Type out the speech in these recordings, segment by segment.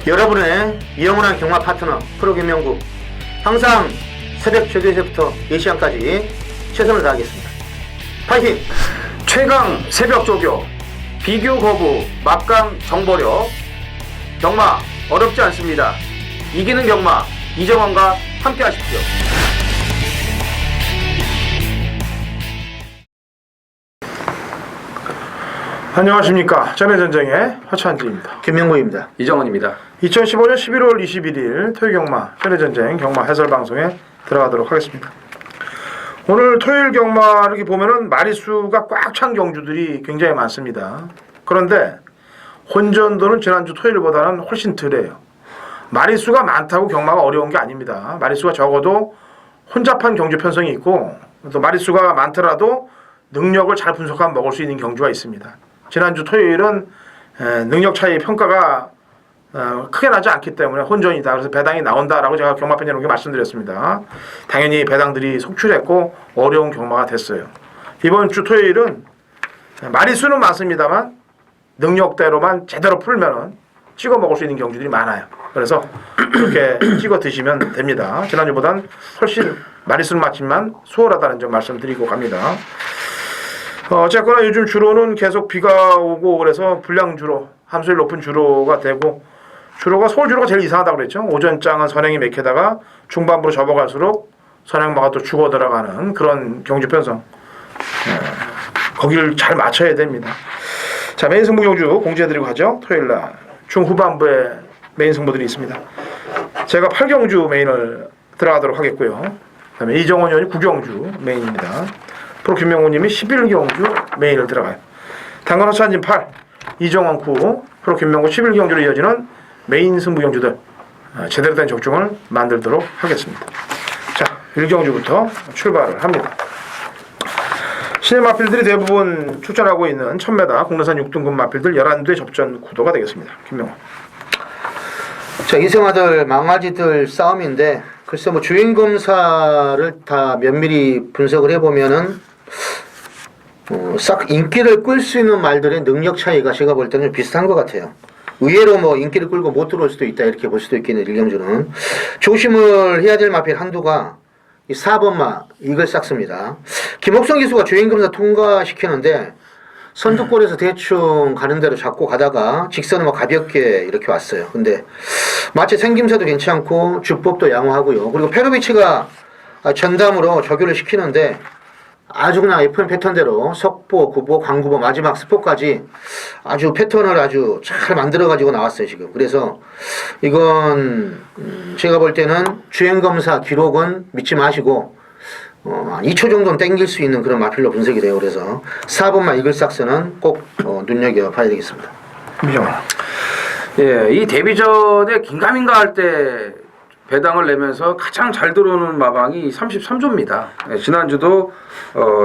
여러분의 영원한 경마 파트너 프로김명구, 항상 새벽 조교에서부터 4시간까지 최선을 다하겠습니다. 파이팅! 최강 새벽 조교, 비교 거부, 막강 정보력. 경마 어렵지 않습니다. 이기는 경마, 이정원과 함께 하십시오. 안녕하십니까. 전해전쟁의 허찬지입니다. 김명구입니다. 이정원입니다. 2015년 11월 21일 토요경마 전해전쟁 경마 해설방송에 들어가도록 하겠습니다. 오늘 토요일 경마 이렇게 보면은 마리수가 꽉 찬 경주들이 굉장히 많습니다. 그런데 혼전도는 지난주 토요일보다는 훨씬 덜해요. 마리수가 많다고 경마가 어려운 게 아닙니다. 마리수가 적어도 혼잡한 경주 편성이 있고, 또 마리수가 많더라도 능력을 잘 분석하면 먹을 수 있는 경주가 있습니다. 지난주 토요일은 능력 차이 평가가 크게 나지 않기 때문에 혼전이다. 그래서 배당이 나온다라고 제가 경마팬 여러분께 말씀드렸습니다. 당연히 배당들이 속출했고 어려운 경마가 됐어요. 이번 주 토요일은 마리수는 많습니다만 능력대로만 제대로 풀면은 찍어 먹을 수 있는 경주들이 많아요. 그래서 그렇게 찍어 드시면 됩니다. 지난주보단 훨씬 마리수는 많지만 수월하다는 점 말씀드리고 갑니다. 어쨌거나 요즘 주로는 계속 비가 오고 그래서 불량주로, 함수율 높은 주로가 되고, 주로가 서울 주로가 제일 이상하다고 그랬죠. 오전장은 선행이 맥히다가 중반부로 접어갈수록 선행마가 또 죽어 들어가는 그런 경주 편성. 거기를 잘 맞춰야 됩니다. 자, 메인 승부 경주 공지해드리고 가죠. 토요일날 중후반부에 메인 승부들이 있습니다. 제가 8경주 메인을 들어가도록 하겠고요. 그 다음에 이정원 의원이 9경주 메인입니다. 프로 김명호님이 11경주 메인을 들어가요. 당근 허찬진 8, 이정원 9, 프로 김명호 11경주로 이어지는 메인 승부 경주들 제대로 된 적중을 만들도록 하겠습니다. 자, 1경주부터 출발을 합니다. 신의 마필들이 대부분 출전하고 있는 1000m 국내산 6등급 마필들 11대 접전 구도가 되겠습니다. 김명호. 자, 이승아들, 망아지들 싸움인데, 글쎄 뭐 주행검사를 다 면밀히 분석을 해보면은 싹 인기를 끌 수 있는 말들의 능력 차이가 제가 볼 때는 비슷한 것 같아요. 의외로 뭐 인기를 끌고 못 들어올 수도 있다 이렇게 볼 수도 있겠네요. 1경주는 조심을 해야 될 마필 한두가 이 4번마 이걸 싹습니다. 김옥성 기수가 주행검사 통과시키는데 선두골에서 대충 가는 대로 잡고 가다가 직선을 막 가볍게 이렇게 왔어요. 근데 마치 생김새도 괜찮고 주법도 양호하고요. 그리고 페로비치가 전담으로 적용을 시키는데 아주 그냥 FM 패턴대로 석보, 구보, 광구보, 마지막 스포까지 아주 패턴을 아주 잘 만들어가지고 나왔어요, 지금. 그래서 이건 제가 볼 때는 주행검사 기록은 믿지 마시고 한 2초 정도는 땡길 수 있는 그런 마필로 분석이 돼요. 그래서 4번만 이글삭스는 꼭 눈여겨봐야 되겠습니다. 예, 이 데뷔전에 긴가민가 할 때 배당을 내면서 가장 잘 들어오는 마방이 33조입니다. 예, 지난주도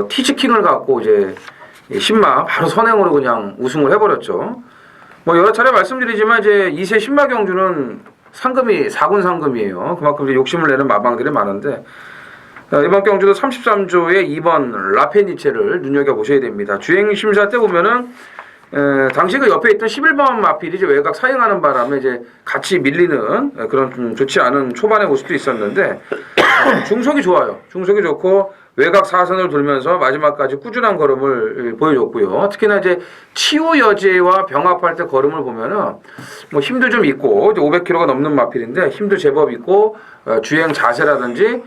티치킹을 갖고 이제 신마 바로 선행으로 그냥 우승을 해버렸죠. 뭐 여러 차례 말씀드리지만 이제 2세 신마 경주는 상금이 4군 상금이에요. 그만큼 욕심을 내는 마방들이 많은데 이번 경주도 33조의 2번 라페니체를 눈여겨보셔야 됩니다. 주행심사 때 보면은 당시 그 옆에 있던 11번 마필이 이제 외곽 사행하는 바람에 이제 같이 밀리는 그런 좀 좋지 않은 초반의 모습도 있었는데 중속이 좋아요. 중속이 좋고 외곽 사선을 돌면서 마지막까지 꾸준한 걸음을 보여줬고요. 특히나 이제 치우 여제와 병합할 때 걸음을 보면은 뭐 힘도 좀 있고 이제 500kg가 넘는 마필인데 힘도 제법 있고 주행 자세라든지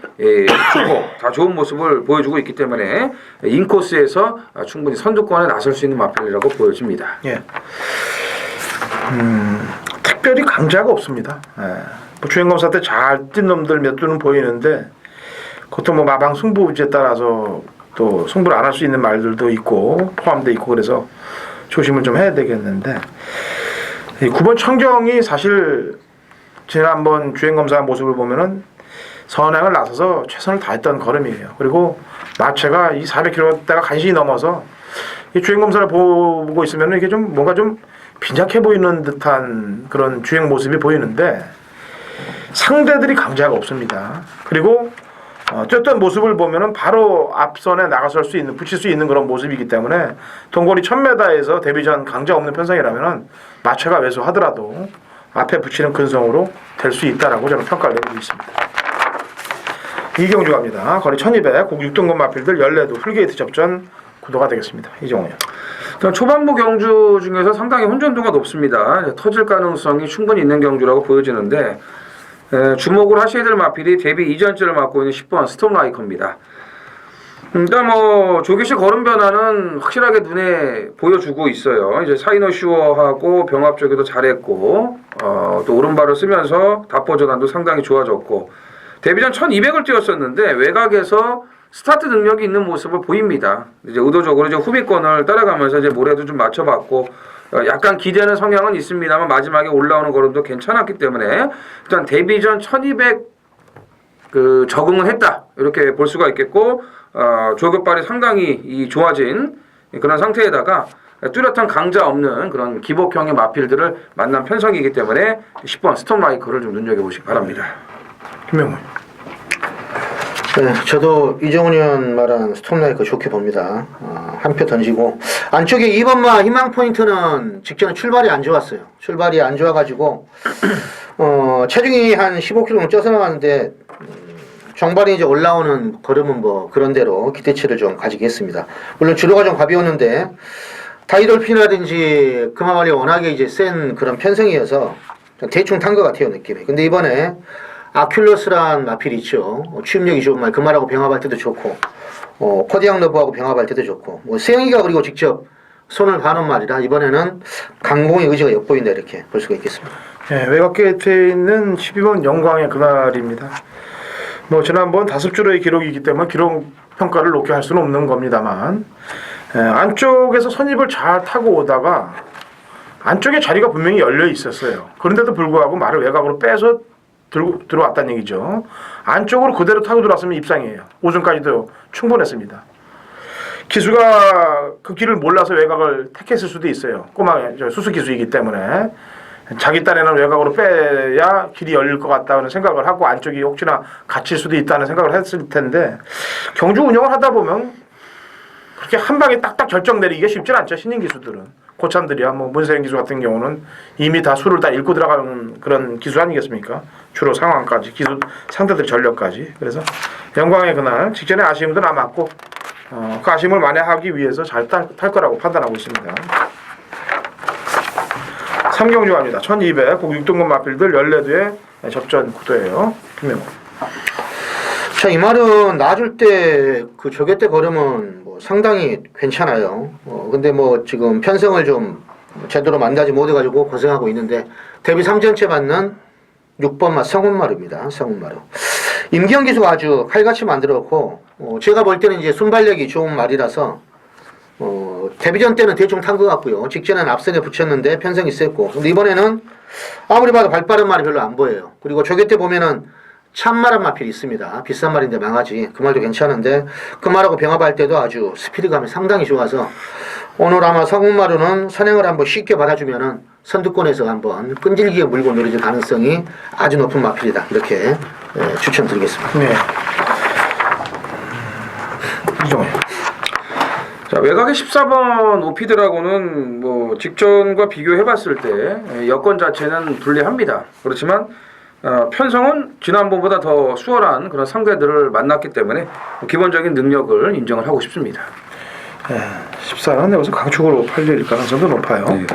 주고 다 좋은 모습을 보여주고 있기 때문에 인코스에서 충분히 선두권에 나설 수 있는 마필이라고 보여집니다. 예. 특별히 강자가 없습니다. 예. 뭐 주행검사 때 잘 뛴 놈들 몇 분은 보이는데 그것도 뭐 마방 승부에 따라서 또 승부를 안 할 수 있는 말들도 있고 포함되어 있고 그래서 조심을 좀 해야 되겠는데, 이 9번 청정이 사실 지난번 주행검사 모습을 보면은 선행을 나서서 최선을 다했던 걸음이에요. 그리고 마체가 이 400km대가 간신히 넘어서 이 주행검사를 보고 있으면 이게 좀 뭔가 좀 빈약해 보이는 듯한 그런 주행 모습이 보이는데 상대들이 강자가 없습니다. 그리고 뛰었던 모습을 보면은 바로 앞선에 나가설 수 있는, 붙일 수 있는 그런 모습이기 때문에 동거리 1000m에서 데뷔전 강자 없는 편성이라면은 마체가 왜소하더라도 앞에 붙이는 근성으로 될 수 있다라고 저는 평가를 내리고 있습니다. 이경주 갑니다. 거리 1200, 국 6등급 마필들 14두 풀게이트 접전 구도가 되겠습니다. 이종호요. 초반부 경주 중에서 상당히 혼전도가 높습니다. 터질 가능성이 충분히 있는 경주라고 보여지는데 주목을 하셔야 될 마필이 데뷔 이전째를 맡고 있는 10번 스톰라이커입니다. 일단 뭐 조규식 걸음 변화는 확실하게 눈에 보여주고 있어요. 이제 사이노슈어하고 병합 쪽에도 잘했고 또 오른발을 쓰면서 답보 전환도 상당히 좋아졌고 데뷔 전 1200을 뛰었었는데 외곽에서 스타트 능력이 있는 모습을 보입니다. 이제 의도적으로 이제 후비권을 따라가면서 이제 모래도 좀 맞춰봤고 약간 기대는 성향은 있습니다만 마지막에 올라오는 걸음도 괜찮았기 때문에 일단 데뷔 전 1200 적응을 했다 이렇게 볼 수가 있겠고 조급발이 상당히 좋아진 그런 상태에다가 뚜렷한 강자 없는 그런 기복형의 마필들을 만난 편성이기 때문에 10번 스톰라이커를 좀 눈여겨보시기 바랍니다. 김명훈. 네, 저도 이정훈 의원 말한 스톰라이커 좋게 봅니다. 한 표 던지고 안쪽에 2번마 희망 포인트는 직전에 출발이 안 좋았어요. 출발이 안 좋아가지고 체중이 한 15kg 쪄서 나가는데 정발이 이제 올라오는 걸음은 뭐 그런 대로 기대치를 좀 가지겠습니다. 물론 주로가 좀 가벼웠는데 다이돌핀이라든지 금화발이 워낙에 이제 센 그런 편성이어서 대충 탄 것 같아요 느낌이. 근데 이번에 아큘러스란 마필이 있죠. 취입력이 좋은 말 금화하고 병합할 때도 좋고 코디앙 러브하고 병합할 때도 좋고 뭐 세영이가 그리고 직접 손을 봐놓은 말이라 이번에는 강공의 의지가 엿보인다 이렇게 볼 수가 있겠습니다. 네, 외곽 게이트에 있는 12번 영광의 그날입니다. 뭐 지난번 5주로의 기록이기 때문에 기록 평가를 높게 할 수는 없는 겁니다만 안쪽에서 선입을 잘 타고 오다가 안쪽에 자리가 분명히 열려 있었어요. 그런데도 불구하고 말을 외곽으로 빼서 들어왔다는 얘기죠. 안쪽으로 그대로 타고 들어왔으면 입상이에요. 5승까지도 충분했습니다. 기수가 그 길을 몰라서 외곽을 택했을 수도 있어요. 꼬마 수수 기수이기 때문에 자기 딴에는 외곽으로 빼야 길이 열릴 것 같다는 생각을 하고 안쪽이 혹시나 갇힐 수도 있다는 생각을 했을 텐데 경주 운영을 하다 보면 그렇게 한 방에 딱딱 결정 내리기가 쉽지 않죠. 신인 기수들은. 고참들이야 뭐 문세영 기수 같은 경우는 이미 다 수를 다 읽고 들어가는 그런 기수 아니겠습니까? 주로 상황까지 기수 상대들 전력까지. 그래서 영광의 그날 직전에 아쉬움도 남았고 그 아쉬움을 만회하기 위해서 잘 탈 거라고 판단하고 있습니다. 3경주 갑니다. 1200 국 6등급 마필들 14두의 접전 구도예요. 김명호. 자, 이 말은 놔줄 때 그 조개 때 걸으면 뭐 상당히 괜찮아요. 근데 뭐 지금 편성을 좀 제대로 만나지 못해가지고 고생하고 있는데 데뷔 3전째 받는 6번마 성운마루입니다. 성운마루. 임기영 기수가 아주 칼같이 만들었고 제가 볼 때는 이제 순발력이 좋은 말이라서 데뷔전 때는 대충 탄 것 같고요. 직전에는 앞선에 붙였는데 편성이 셌고 근데 이번에는 아무리 봐도 발빠른 말이 별로 안 보여요. 그리고 조개 때 보면은 참말한 마필이 있습니다. 비싼 말인데 망하지. 그 말도 괜찮은데 그 말하고 병합할 때도 아주 스피드감이 상당히 좋아서 오늘 아마 성운마루는 선행을 한번 쉽게 받아주면은 선두권에서 한번 끈질기게 물고 늘어질 가능성이 아주 높은 마필이다. 이렇게 추천드리겠습니다. 네. 이종호. 자, 외곽의 14번 오피드라고는 뭐 직전과 비교해봤을 때 여건 자체는 불리합니다. 그렇지만 편성은 지난번보다 더 수월한 그런 상대들을 만났기 때문에 기본적인 능력을 인정을 하고 싶습니다. 14는 여기서 강축으로 팔릴 가능성도 높아요. 네.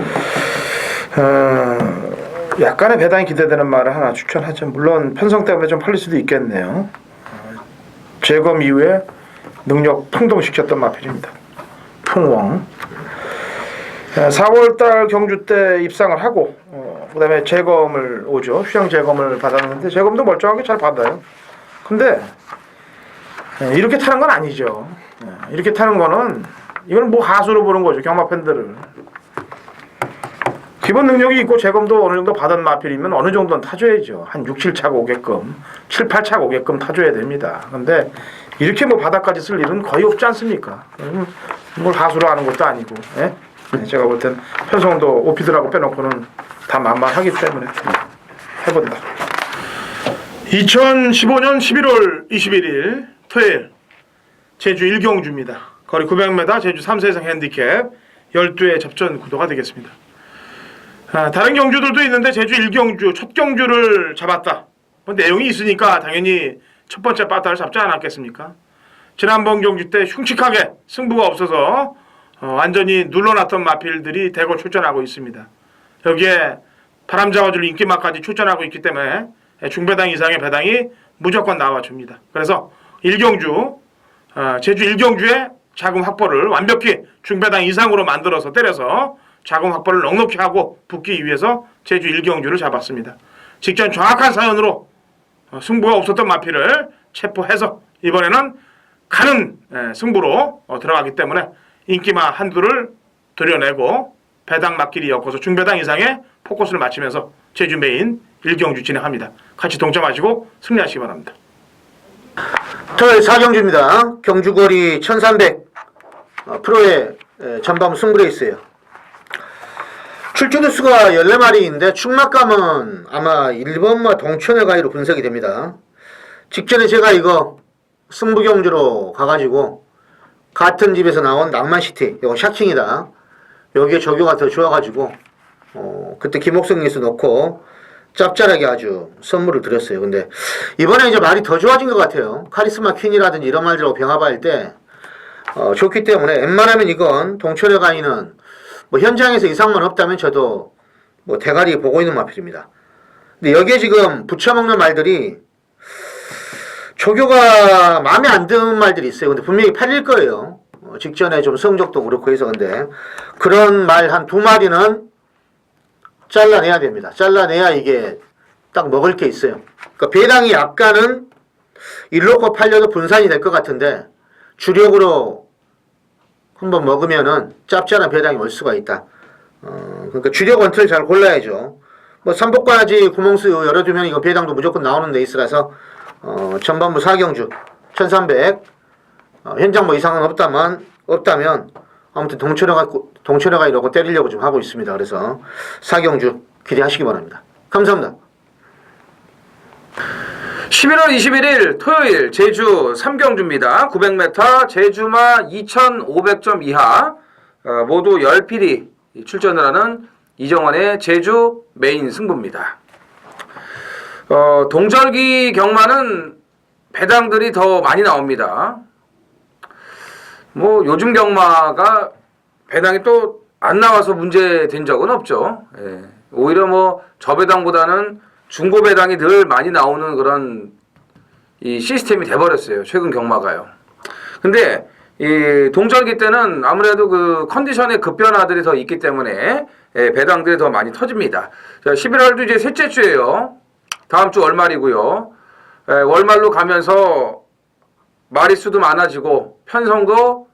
약간의 배당이 기대되는 말을 하나 추천하죠. 물론 편성 때문에 좀 팔릴 수도 있겠네요. 재검 이후에 능력 풍동시켰던 마필입니다. 풍왕. 4월달 경주 때 입상을 하고 그 다음에 재검을 오죠. 휴양 재검을 받았는데 재검도 멀쩡하게 잘 받아요. 근데 이렇게 타는 건 아니죠. 이렇게 타는 거는 이건 뭐 하수로 보는 거죠. 경마 팬들을. 기본 능력이 있고 재검도 어느 정도 받은 마필이면 어느 정도는 타줘야죠. 한 6, 7차가 오게끔 7, 8차가 오게끔 타줘야 됩니다. 근데 이렇게 뭐 바닥까지 쓸 일은 거의 없지 않습니까? 뭘 하수로 하는 것도 아니고. 예? 제가 볼 땐 편성도 오피드라고 빼놓고는 다 만만하기 때문에 해본다. 2015년 11월 21일 토요일 제주 1경주입니다. 거리 900m 제주 3세 이상 핸디캡 12의 접전 구도가 되겠습니다. 다른 경주들도 있는데 제주 1경주 첫 경주를 잡았다. 뭐 내용이 있으니까 당연히 첫 번째 빠따를 잡지 않았겠습니까? 지난번 경주 때 흉측하게 승부가 없어서 완전히 눌러놨던 마필들이 대거 출전하고 있습니다. 여기에 바람 잡아줄 인기마까지 출전하고 있기 때문에 중배당 이상의 배당이 무조건 나와줍니다. 그래서 1경주 제주 1경주의 자금 확보를 완벽히 중배당 이상으로 만들어서 때려서 자금 확보를 넉넉히 하고 붙기 위해서 제주 1경주를 잡았습니다. 직전 정확한 사연으로 승부가 없었던 마필을 체포해서 이번에는 가는 승부로 들어가기 때문에 인기마 한두를 들여내고 배당 맞길이 엮어서 중배당 이상의 포커스를 맞추면서 제주 메인 1경주 진행합니다. 같이 동참하시고 승리하시기 바랍니다. 토요일 4경주입니다. 경주거리 1300 프로의 전방 승부레이스예요. 출전자 수가 14마리인데 충막감은 아마 1번마 동천의 가위로 분석이 됩니다. 직전에 제가 이거 승부경주로 가가지고 같은 집에서 나온 낭만시티, 이거 샤킹이다. 여기에 조교가 더 좋아가지고 그때 김옥성 기수 넣고 짭짤하게 아주 선물을 드렸어요. 근데 이번에 이제 말이 더 좋아진 것 같아요. 카리스마 퀸이라든지 이런 말들하고 병합할 때 좋기 때문에 웬만하면 이건 동천의 가위는 뭐 현장에서 이상만 없다면 저도 뭐 대가리 보고 있는 마필입니다. 근데 여기에 지금 붙여먹는 말들이 조교가 마음에 안 드는 말들이 있어요. 근데 분명히 팔릴 거예요. 직전에 좀 성적도 그렇고 해서. 근데 그런 말 한 2마리는 잘라내야 됩니다. 잘라내야 이게 딱 먹을 게 있어요. 그러니까 배당이 약간은 일로껏 팔려도 분산이 될 것 같은데 주력으로 한번 먹으면은 짭짤한 배당이 올 수가 있다. 그러니까 주력 원투를 잘 골라야죠. 뭐 삼복바지 구멍수 열어두면 이거 배당도 무조건 나오는 레이스라서 전반부 4경주 1300 현장 뭐 이상은 없다면 아무튼 동철회가 이러고 때리려고 좀 하고 있습니다. 그래서 4경주 기대하시기 바랍니다. 감사합니다. 11월 21일 토요일 제주 3경주입니다. 900m 제주마 2500점 이하 모두 10필이 출전을 하는 이정원의 제주 메인 승부입니다. 동절기 경마는 배당들이 더 많이 나옵니다. 뭐 요즘 경마가 배당이 또 안 나와서 문제된 적은 없죠. 예. 오히려 뭐 저배당보다는 중고배당이 늘 많이 나오는 그런 이 시스템이 돼버렸어요. 최근 경마가요. 근데 이 동절기 때는 아무래도 그 컨디션의 급변화들이 더 있기 때문에 배당들이 더 많이 터집니다. 자, 11월도 이제 셋째 주예요. 다음 주 월말이고요. 월말로 가면서 마리수도 많아지고 편성도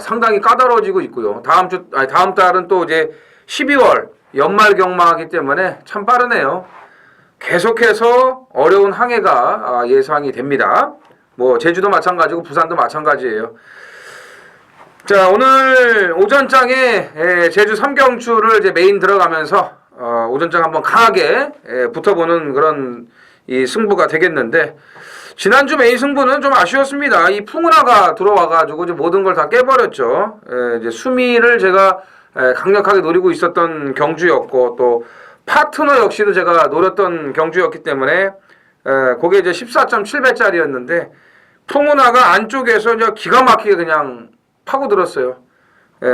상당히 까다로워지고 있고요. 다음 달은 또 이제 12월 연말 경마이기 때문에 참 빠르네요. 계속해서 어려운 항해가 예상이 됩니다. 뭐 제주도 마찬가지고 부산도 마찬가지예요. 자, 오늘 오전장에 제주 3경주를 이제 메인 들어가면서 오전장 한번 강하게 붙어보는 그런 이 승부가 되겠는데, 지난주 메인 승부는 좀 아쉬웠습니다. 이 풍운하가 들어와가지고 이제 모든 걸 다 깨버렸죠. 이제 수미를 제가 강력하게 노리고 있었던 경주였고, 또 파트너 역시도 제가 노렸던 경주였기 때문에 그게 이제 14.7배짜리였는데 풍운하가 안쪽에서 이제 기가 막히게 그냥 파고들었어요.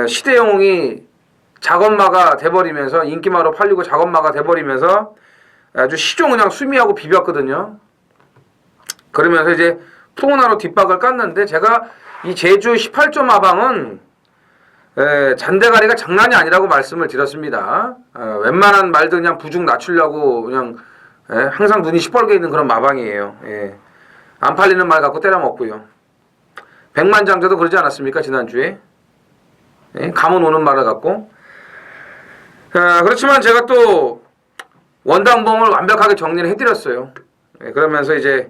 시대영웅이 작업마가 돼버리면서 인기마로 팔리고 작업마가 돼버리면서 아주 시종 그냥 수미하고 비볐거든요. 그러면서 이제 풍운하로 뒷박을 깠는데, 제가 이 제주 18점 마방은 잔대가리가 장난이 아니라고 말씀을 드렸습니다. 웬만한 말도 그냥 부죽 낮추려고 그냥 항상 눈이 시뻘게 있는 그런 마방이에요. 안 팔리는 말 갖고 때려먹고요. 백만장자도 그러지 않았습니까, 지난주에? 감은 오는 말을 갖고. 그렇지만 제가 또 원당봉을 완벽하게 정리를 해드렸어요. 그러면서 이제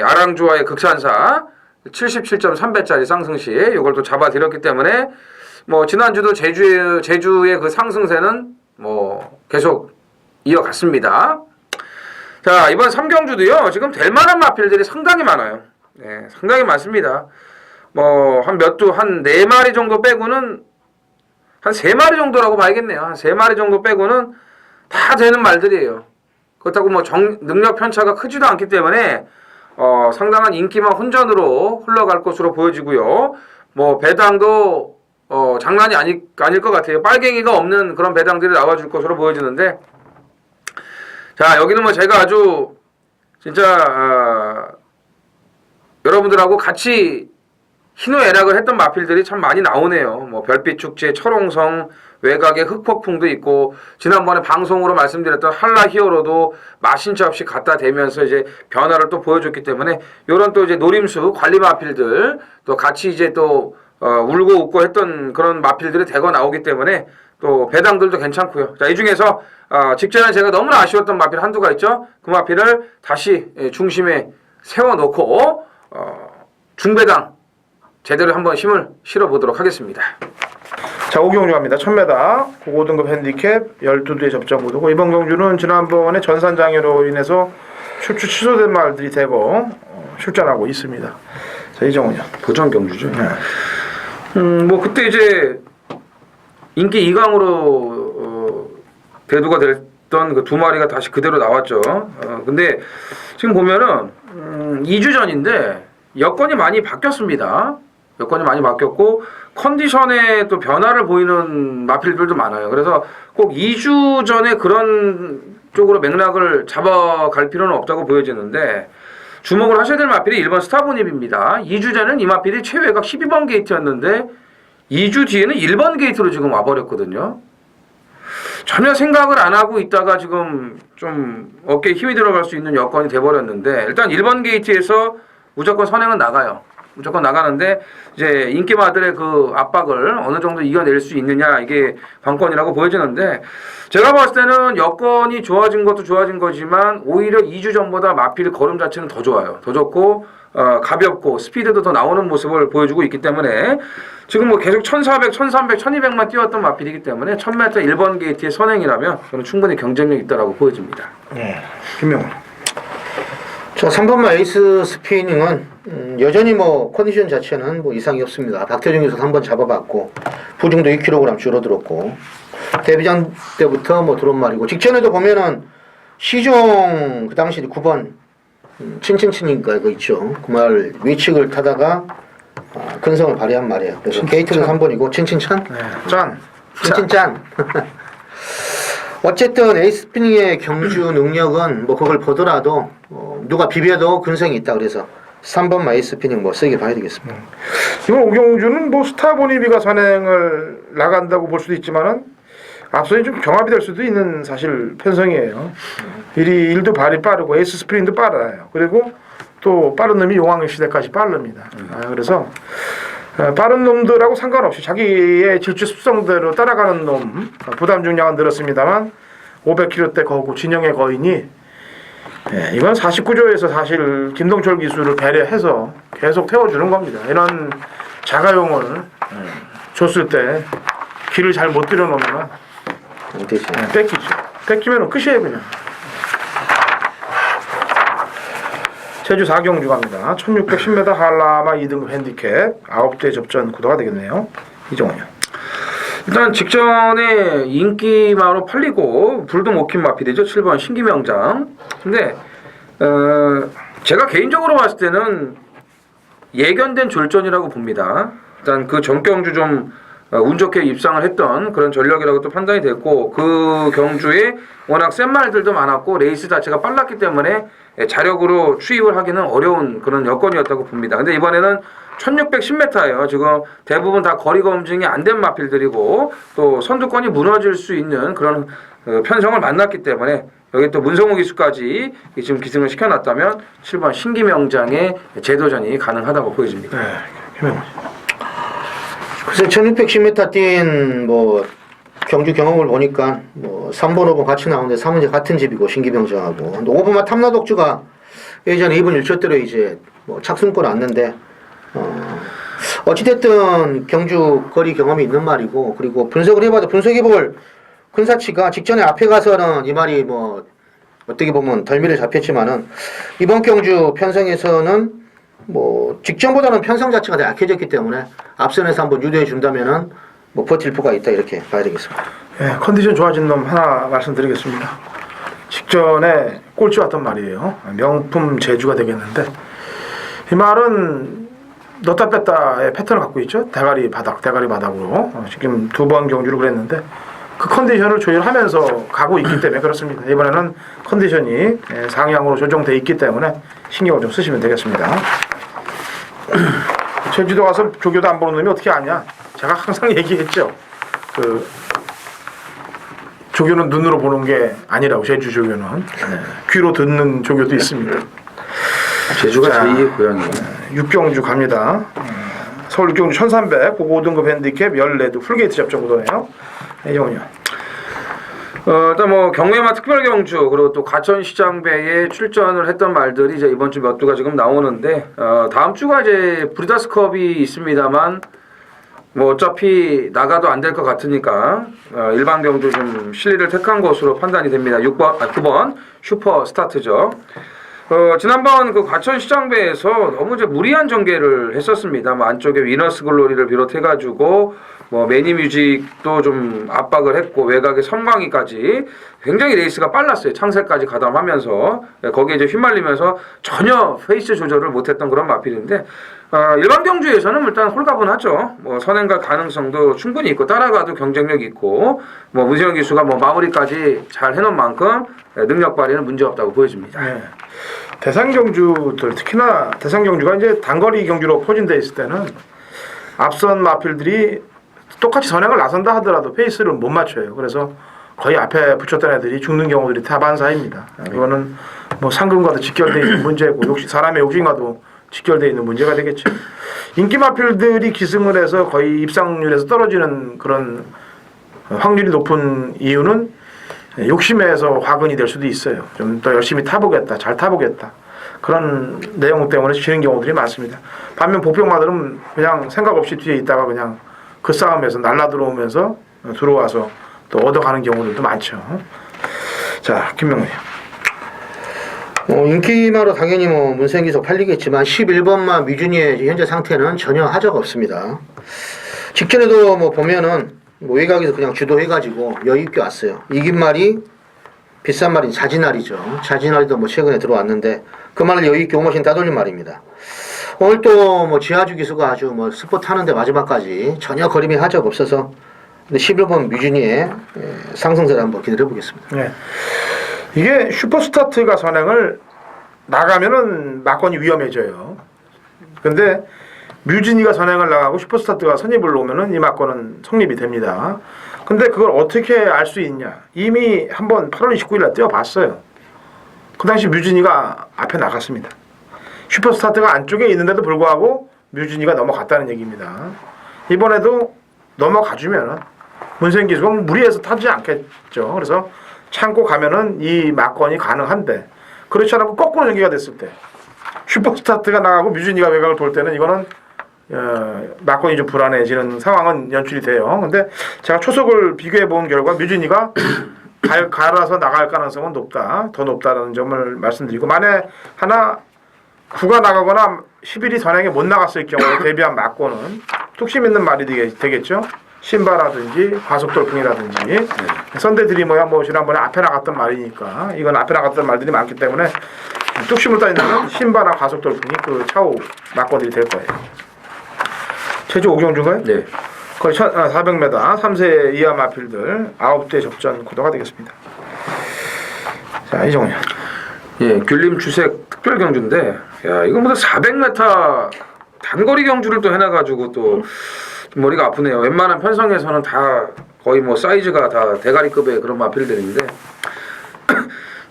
아랑주와의 극찬사 77.3배짜리 상승시 이걸 또 잡아드렸기 때문에 뭐 지난주도 제주의 그 상승세는 뭐 계속 이어갔습니다. 자, 이번 3경주도요 지금 될 만한 마필들이 상당히 많아요. 상당히 많습니다. 뭐 한 4마리 정도 빼고는 한 3마리 정도라고 봐야겠네요. 한 3마리 정도 빼고는 다 되는 말들이에요. 그렇다고 뭐 능력 편차가 크지도 않기 때문에 상당한 인기만 혼전으로 흘러갈 것으로 보여지고요. 뭐 배당도 장난이 아닐 것 같아요. 빨갱이가 없는 그런 배당들이 나와줄 것으로 보여지는데, 자, 여기는 뭐 제가 아주 진짜 여러분들하고 같이 희노애락을 했던 마필들이 참 많이 나오네요. 뭐 별빛 축제, 철옹성, 외곽의 흑폭풍도 있고, 지난번에 방송으로 말씀드렸던 한라 히어로도 마신차 없이 갖다 대면서 이제 변화를 또 보여줬기 때문에, 요런 또 이제 노림수 관리 마필들 또 같이 이제 또 울고 웃고 했던 그런 마필들이 대거 나오기 때문에 또 배당들도 괜찮고요. 자, 이 중에서 직전에 제가 너무나 아쉬웠던 마필 한두가 있죠. 그 마필을 다시 중심에 세워놓고 중배당 제대로 한번 힘을 실어보도록 하겠습니다. 자, 오경주 갑니다. 1000m 고고등급 핸디캡 12두의 접전 구도고, 이번 경주는 지난번에 전산장애로 인해서 출주 취소된 말들이 대거 출전하고 있습니다. 자, 이정훈이요. 보전 경주죠. 네. 뭐 그때 이제 인기 2강으로 대두가 됐던 그 두 마리가 다시 그대로 나왔죠. 근데 지금 보면은 2주 전인데 여건이 많이 바뀌었습니다. 여건이 많이 바뀌었고 컨디션에 또 변화를 보이는 마필들도 많아요. 그래서 꼭 2주 전에 그런 쪽으로 맥락을 잡아갈 필요는 없다고 보여지는데, 주목을 하셔야 될 마필이 1번 스타보닙입니다. 2주 전에는 이 마필이 최외곽 12번 게이트였는데 2주 뒤에는 1번 게이트로 지금 와버렸거든요. 전혀 생각을 안 하고 있다가 지금 좀 어깨에 힘이 들어갈 수 있는 여건이 돼버렸는데, 일단 1번 게이트에서 무조건 선행은 나가요. 무조건 나가는데 이제 인기마들의 그 압박을 어느 정도 이겨낼 수 있느냐, 이게 관건이라고 보여지는데, 제가 봤을 때는 여건이 좋아진 것도 좋아진 거지만 오히려 2주 전보다 마필 걸음 자체는 더 좋아요. 더 좋고 가볍고 스피드도 더 나오는 모습을 보여주고 있기 때문에 지금 뭐 계속 1400, 1300, 1200만 뛰었던 마필이기 때문에 1000m 1번 게이트의 선행이라면 저는 충분히 경쟁력 있다라고 보여집니다. 네. 김명훈. 자, 3번마 에이스 스피닝은 여전히 뭐 컨디션 자체는 뭐 이상이 없습니다. 박태중 교수 한번 잡아봤고 부중도 2kg 줄어들었고, 데뷔전 때부터 뭐 들어온 말이고, 직전에도 보면은 시종 그 당시 9번 친친친인가 그거 있죠. 그 말 위측을 타다가 근성을 발휘한 말이에요. 그래서 게이트는 3번이고 친친찬? 네. 짠. 친친짠. 어쨌든 에이스 스피닝의 경주 능력은 뭐 그걸 보더라도 누가 비벼도 근성이 있다. 그래서 3번 에이스 스피닝 뭐 세게 봐야 되겠습니다. 이번 오경주는 뭐 스타보니비가 선행을 나간다고 볼 수도 있지만은 앞서 좀 경합이 될 수도 있는 사실 편성이에요. 일도 발이 빠르고 에이스 스프링도 빨라요. 그리고 또 빠른 놈이 용왕의 시대까지 빠릅니다. 그래서 빠른 놈들하고 상관없이 자기의 질주 습성대로 따라가는 놈, 부담 중량은 늘었습니다만 500kg대 거고 진영의 거인이 이번 49조에서 사실 김동철 기수를 배려해서 계속 태워주는 겁니다. 이런 자가용을 줬을 때 길을 잘 못 들여놓으면 뺏기죠. 뺏기면 끝이에요 그냥. 제주 4경주 갑니다. 1610m 한라마 2등급 핸디캡 9대 접전 구도가 되겠네요. 이정훈이요. 일단 직전에 인기마로 팔리고 불도 못 킨 마필이죠. 7번 신기명장. 근데 제가 개인적으로 봤을 때는 예견된 졸전이라고 봅니다. 일단 그 전경주 좀 운 좋게 입상을 했던 그런 전력이라고 또 판단이 됐고, 그 경주에 워낙 센 말들도 많았고 레이스 자체가 빨랐기 때문에 자력으로 추입을 하기는 어려운 그런 여건이었다고 봅니다. 근데 이번에는 1610m예요. 지금 대부분 다 거리 검증이 안 된 마필들이고 또 선두권이 무너질 수 있는 그런 편성을 만났기 때문에 여기 또 문성우 기수까지 지금 기승을 시켜놨다면 7번 신기명장의 재도전이 가능하다고 보여집니다. 네, 김명훈. 글쎄 1610m 뛴 뭐 경주 경험을 보니까 뭐 3번 5번 같이 나오는데 3은 이제 같은 집이고 신기병장하고, 근데 5번만 탐라독주가 예전에 2번 1초대로 이제 뭐 착순권 왔는데 어찌됐든 경주 거리 경험이 있는 말이고, 그리고 분석을 해봐도 분석해볼 근사치가 직전에 앞에 가서는 이 말이 뭐 어떻게 보면 덜미를 잡혔지만은 이번 경주 편성에서는 뭐 직전보다는 편성 자체가 더 약해졌기 때문에 앞선에서 한번 유도해 준다면은 뭐 버틸 부가 있다 이렇게 봐야 되겠습니다. 예, 컨디션 좋아진 놈 하나 말씀드리겠습니다. 직전에 꼴찌 왔던 말이에요. 명품 제주가 되겠는데 이 말은 넣다 뺐다의 패턴을 갖고 있죠. 대가리 바닥으로 지금 2번 경주를 그랬는데 그 컨디션을 조율하면서 가고 있기 때문에 그렇습니다. 이번에는 컨디션이 상향으로 조정돼 있기 때문에 신경을 좀 쓰시면 되겠습니다. 제주도 가서 조교도 안 보는 놈이 어떻게 아냐? 제가 항상 얘기했죠. 조교는 눈으로 보는 게 아니라고. 제주 조교는 귀로 듣는 조교도 있습니다. 제주가 자, 제2의 고향이에요. 6경주 갑니다. 서울 6경주 1300 고고등급 핸디캡 14도 풀게이트 접전 구도네요. 이정훈이요. 일단 뭐 경매마 특별 경주 그리고 또 가천시장배에 출전을 했던 말들이 이제 이번 주 몇 두가 지금 나오는데 다음 주가 이제 브리더스컵이 있습니다만 뭐 어차피 나가도 안 될 것 같으니까 일반 경주 좀 실리를 택한 것으로 판단이 됩니다. 9번 슈퍼 스타트죠. 지난번 그 과천시장배에서 너무 이제 무리한 전개를 했었습니다. 뭐 안쪽에 위너스 글로리를 비롯해가지고 뭐 매니뮤직도 좀 압박을 했고 외곽의 섬광이까지 굉장히 레이스가 빨랐어요. 창세까지 가담하면서 거기에 이제 휘말리면서 전혀 페이스 조절을 못했던 그런 마필인데 일반 경주에서는 일단 홀가분하죠. 뭐 선행갈 가능성도 충분히 있고 따라가도 경쟁력 있고 뭐 문세영 기수가 뭐 마무리까지 잘 해놓은 만큼 능력 발휘는 문제 없다고 보여집니다. 네. 대상 경주들 특히나 대상 경주가 이제 단거리 경주로 포진돼 있을 때는 앞선 마필들이 똑같이 선행을 나선다 하더라도 페이스를 못 맞춰요. 그래서 거의 앞에 붙였던 애들이 죽는 경우들이 다반사입니다. 이거는 뭐 상금과도 직결되어 있는 문제고 사람의 욕심과도 직결되어 있는 문제가 되겠죠. 인기 마필들이 기승을 해서 거의 입상률에서 떨어지는 그런 확률이 높은 이유는 욕심에서 화근이 될 수도 있어요. 좀 더 열심히 타보겠다, 잘 타보겠다. 그런 내용 때문에 지는 경우들이 많습니다. 반면 복병마들은 그냥 생각 없이 뒤에 있다가 그냥 그 싸움에서 날라 들어오면서 들어와서 또 얻어가는 경우들도 많죠. 자, 김명훈이요. 인기마로 당연히 뭐 문생기소 팔리겠지만 11번마 미준이의 현재 상태는 전혀 하자가 없습니다. 직전에도 뭐 보면은 뭐 외곽에서 그냥 주도해가지고 여유있게 왔어요. 이긴 말이 비싼 말인 자진알이죠. 자진알이도 뭐 최근에 들어왔는데 그 말을 여유있게 오머신 따돌린 말입니다. 오늘 또 뭐 지하주 기수가 아주 뭐 스포 타는데 마지막까지 전혀 거림이 하자가 없어서 11번 미준이의 상승세를 한번 기다려 보겠습니다. 네. 이게 슈퍼스타트가 선행을 나가면은 막건이 위험해져요. 근데 뮤진이가 선행을 나가고 슈퍼스타트가 선입을 놓으면은 이 막건은 성립이 됩니다. 근데 그걸 어떻게 알 수 있냐? 이미 한번 8월 29일 날 뛰어봤어요. 그 당시 뮤진이가 앞에 나갔습니다. 슈퍼스타트가 안쪽에 있는데도 불구하고 뮤진이가 넘어갔다는 얘기입니다. 이번에도 넘어가주면은 문세영 기수가 무리해서 타지 않겠죠. 그래서 참고 가면은 이 막건이 가능한데 그렇지 않고 거꾸로 전개가 됐을 때 슈퍼스타트가 나가고 뮤진이가 외곽을 돌 때는 이거는 막건이 좀 불안해지는 상황은 연출이 돼요. 근데 제가 초석을 비교해 본 결과 뮤진이가 갈아서 나갈 가능성은 높다. 더 높다는 점을 말씀드리고 만에 하나 9가 나가거나 11이 선행에 못 나갔을 경우에 대비한 막건은 뚝심 있는 말이 되겠죠. 신바라든지 과속돌풍이라든지 선대 드리머야 뭐 지난번에 앞에 나갔던 말이니까 이건 앞에 나갔던 말들이 많기 때문에 뚝심을 따진다면 신바나 과속돌풍이 그 차후 막건들이 될 거예요. 제주 5경주인가요? 네. 거의 400m 3세 이하 마필들 9대 접전 구도가 되겠습니다. 자, 이정훈. 예, 귤림 주색 특별 경주인데, 야, 이거 무슨 400m 단거리 경주를 또 해놔가지고 또 머리가 아프네요. 웬만한 편성에서는 다 거의 뭐 사이즈가 다 대가리급의 그런 마필들인데,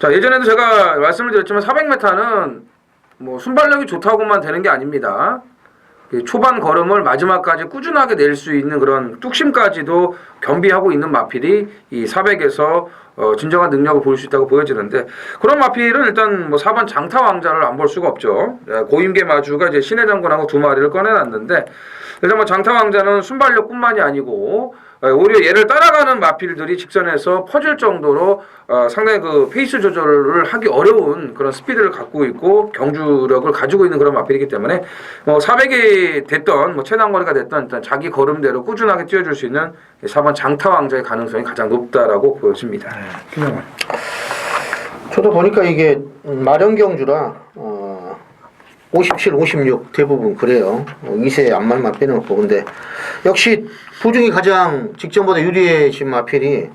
자, 예전에도 제가 말씀을 드렸지만 400m는 뭐 순발력이 좋다고만 되는 게 아닙니다. 초반 걸음을 마지막까지 꾸준하게 낼 수 있는 그런 뚝심까지도 겸비하고 있는 마필이 이 400에서 진정한 능력을 보일 수 있다고 보여지는데 그런 마필은 일단 뭐 4번 장타 왕자를 안 볼 수가 없죠. 고임계 마주가 이제 신의 장군하고 두 마리를 꺼내놨는데 일단 뭐 장타왕자는 순발력뿐만이 아니고 오히려 얘를 따라가는 마필들이 직선에서 퍼질 정도로 상당히 그 페이스 조절을 하기 어려운 그런 스피드를 갖고 있고 경주력을 가지고 있는 그런 마필이기 때문에 뭐 400이 됐던 뭐 최단거리가 됐던 일단 자기 걸음대로 꾸준하게 뛰어줄 수 있는 4번 장타왕자의 가능성이 가장 높다라고 보여집니다. 김영환. 저도 보니까 이게 마련경주라 57, 56 대부분 그래요. 2세 앞말만 빼놓고. 근데 역시 부중이 가장 직전보다 유리해진 마필이